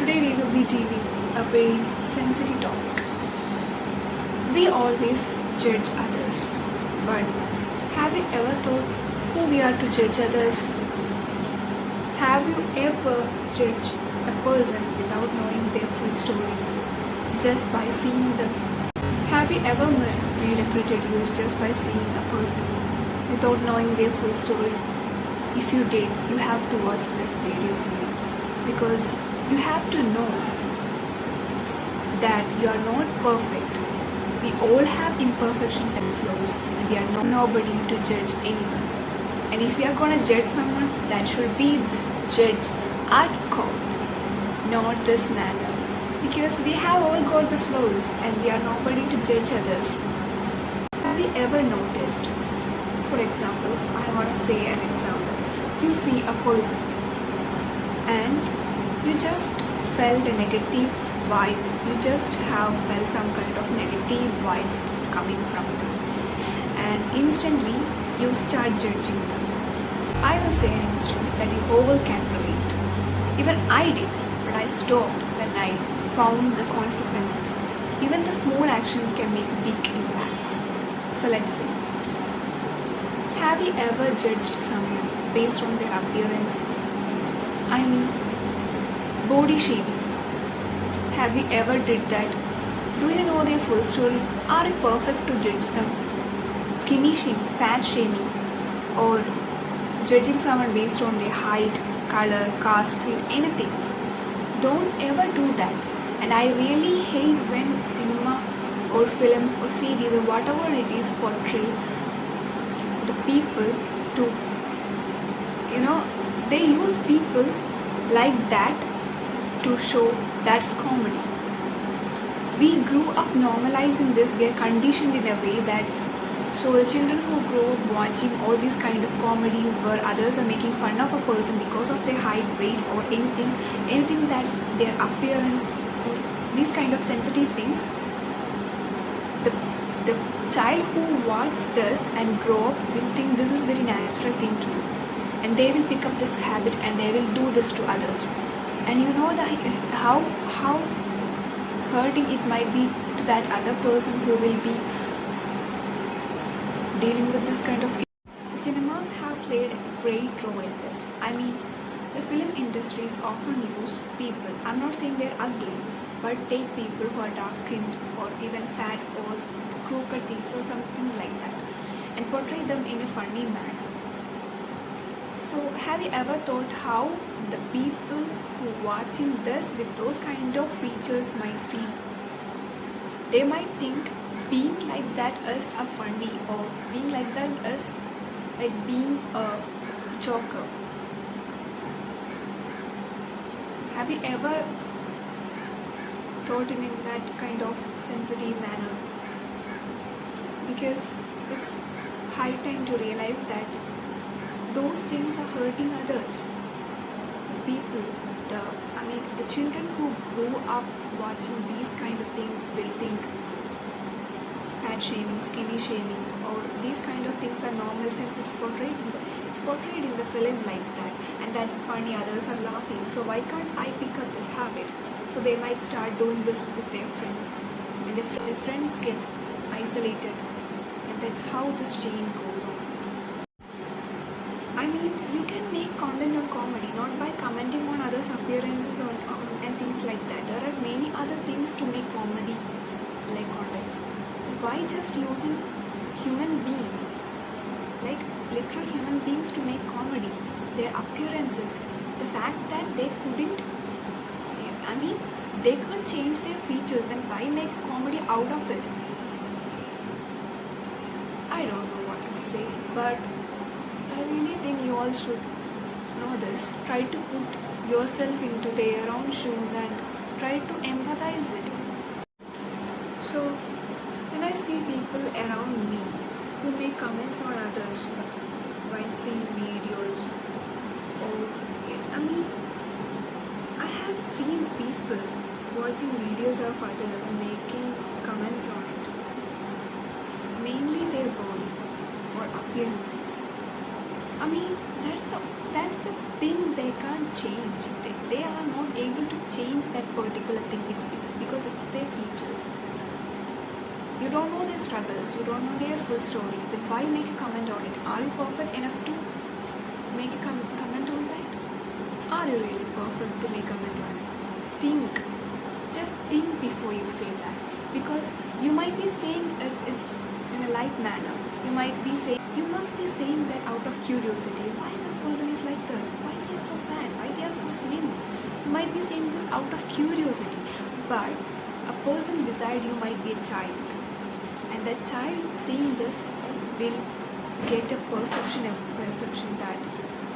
Today we will be dealing a very sensitive topic. We always judge others, but have you ever thought who we are to judge others? Have you ever judged a person without knowing their full story, just by seeing them? Have you ever made a prejudice just by seeing a person without knowing their full story? If you did, you have to watch this video for me, because you have to know that you are not perfect. We all have imperfections and flaws, and we are nobody to judge anyone. And if we are going to judge someone, that should be this judge at court, not this manner. Because we have all got the flaws, and we are nobody to judge others. Have you ever noticed, for example, I want to say an example. You see a person and you just felt a negative vibe. You just have felt some kind of negative vibes coming from them, and instantly you start judging them. I will say an instance that you all can relate to. Even I did, but I stopped when I found the consequences. Even the small actions can make big impacts. So let's see. Have you ever judged someone based on their appearance? I mean, body shaming. Have you ever did that? Do you know their full story? Are you perfect to judge them? Skinny shaming, fat shaming, or judging someone based on their height, color, caste, creed, anything. Don't ever do that. And I really hate when cinema or films or series or whatever it is portray the people to, they use people like that to show that's comedy. We grew up normalizing this. We are conditioned in a way that, so the children who grow up watching all these kind of comedies where others are making fun of a person because of their height, weight, or anything that's their appearance, or these kind of sensitive things. The child who watch this and grow up will think this is very natural thing to do, and they will pick up this habit and they will do this to others. And you know how hurting it might be to that other person who will be dealing with this kind of. The cinemas have played a great role in this. I mean, the film industries often use people, I'm not saying they're ugly, but take people who are dark skinned or even fat or crooked teeth or something like that, and portray them in a funny manner. So have you ever thought how the people who are watching this with those kind of features might feel? They might think being like that is a funny, or being like that is like being a joker. Have you ever thought in that kind of sensitive manner? Because it's high time to realize that those things are hurting others. People, the children who grow up watching these kind of things will think fat shaming, skinny shaming, or these kind of things are normal since it's portrayed in the film like that, and that's funny, others are laughing, so why can't I pick up this habit? So they might start doing this with their friends, and if their friends get isolated, and that's how this chain goes on. I mean, you can make content on comedy not by commenting on others' appearances and things like that. There are many other things to make comedy like contents. Why just using human beings, like literal human beings, to make comedy? Their appearances, the fact that they can't change their features, then why make comedy out of it? I don't know what to say, but I really think you all should know this. Try to put yourself into their own shoes and try to empathize it. So when I see people around me who make comments on others while seeing videos, or I have seen people watching videos of others and making comments on it, mainly their body or appearances. I mean, that's a thing they can't change. They are not able to change that particular thing. Because it's their features. You don't know their struggles. You don't know their full story. Then why make a comment on it? Are you perfect enough to make a comment on that? Are you really perfect to make a comment on it? Think. Just think before you say that. Because you might be saying it's in a light manner. You must be saying that out of curiosity. Why this person is like this? Why they are so fat? Why they are so slim? You might be saying this out of curiosity. But a person beside you might be a child. And that child seeing this will get a perception that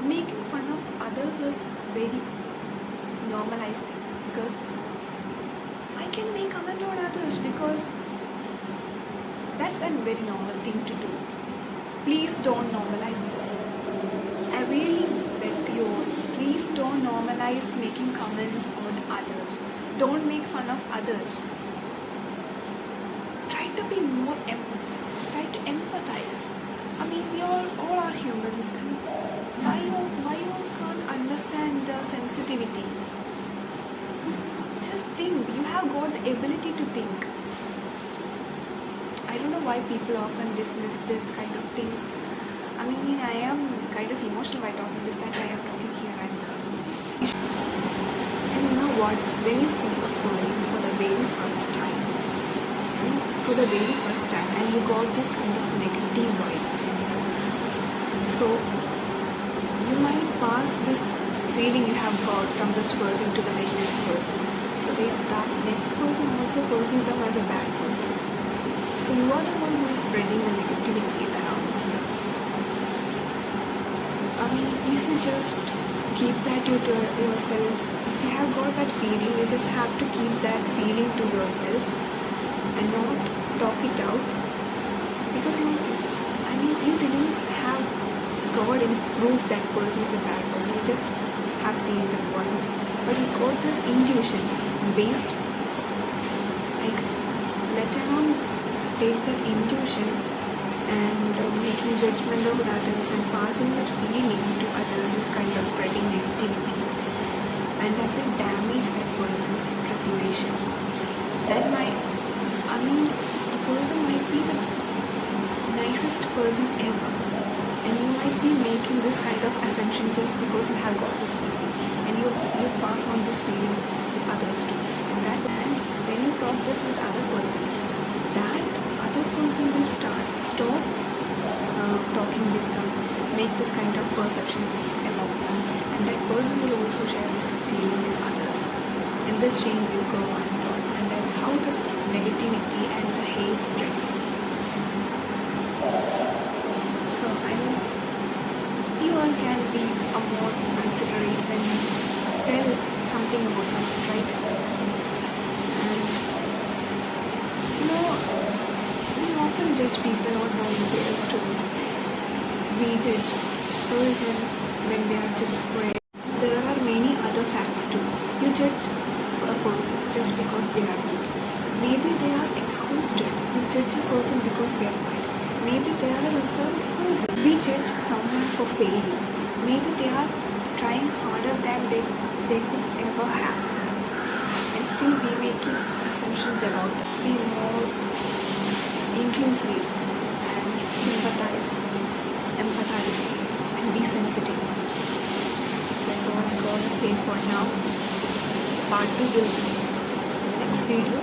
making fun of others is very normalized things, because I can make comment on others because that's a very normal thing to do. Please don't normalize this. I really beg you, please don't normalize making comments on others. Don't make fun of others. Try to be more try to empathize. I mean, we all are humans, and why you can't understand the sensitivity? Just think. You have got the ability to think. I don't know why people often dismiss this kind of things. I mean, I am kind of emotional by talking this, that I am talking here and and you know what? When you see a person for the very first time, and you got this kind of negative vibes, so you might pass this feeling you have got from this person to the next person. So that next person also perceives them as a bad person. So you are the one who is spreading the negativity around here. I mean, if you just keep that to yourself, if you have got that feeling, you just have to keep that feeling to yourself and not talk it out. Because you didn't have got any proof that person is a bad person. You just have seen them once, but you got this intuition based, like, let alone take that intuition and making judgment of others and passing that feeling to others is kind of spreading negativity, and that will damage that person's reputation. The person might be the nicest person ever, and you might be making this kind of assumption just because you have got this feeling, and you pass on this feeling with others too. And when you talk this with other person, that other person will stop talking with them, make this kind of perception about them, and that person will also share this feeling with others, and this chain will go on and on, and that's how this negativity and the hate spreads. So I mean, you all can be a more considerate when you tell something about something, right? And we often judge people on how they are doing. We judge person when they are just praying. There are many other facts too. You judge a person just because they are good. Maybe they are exhausted. You judge a person because they are bad. Maybe they are a reserved person. We judge someone for failing. Maybe they are trying harder than they could ever have. And still be making assumptions about them. Be more inclusive and sympathize, empathize, and be sensitive. That's all I'm going to say for now. Part 2 will be next video.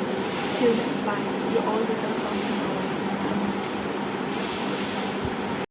Till then, bye. You all deserve so much.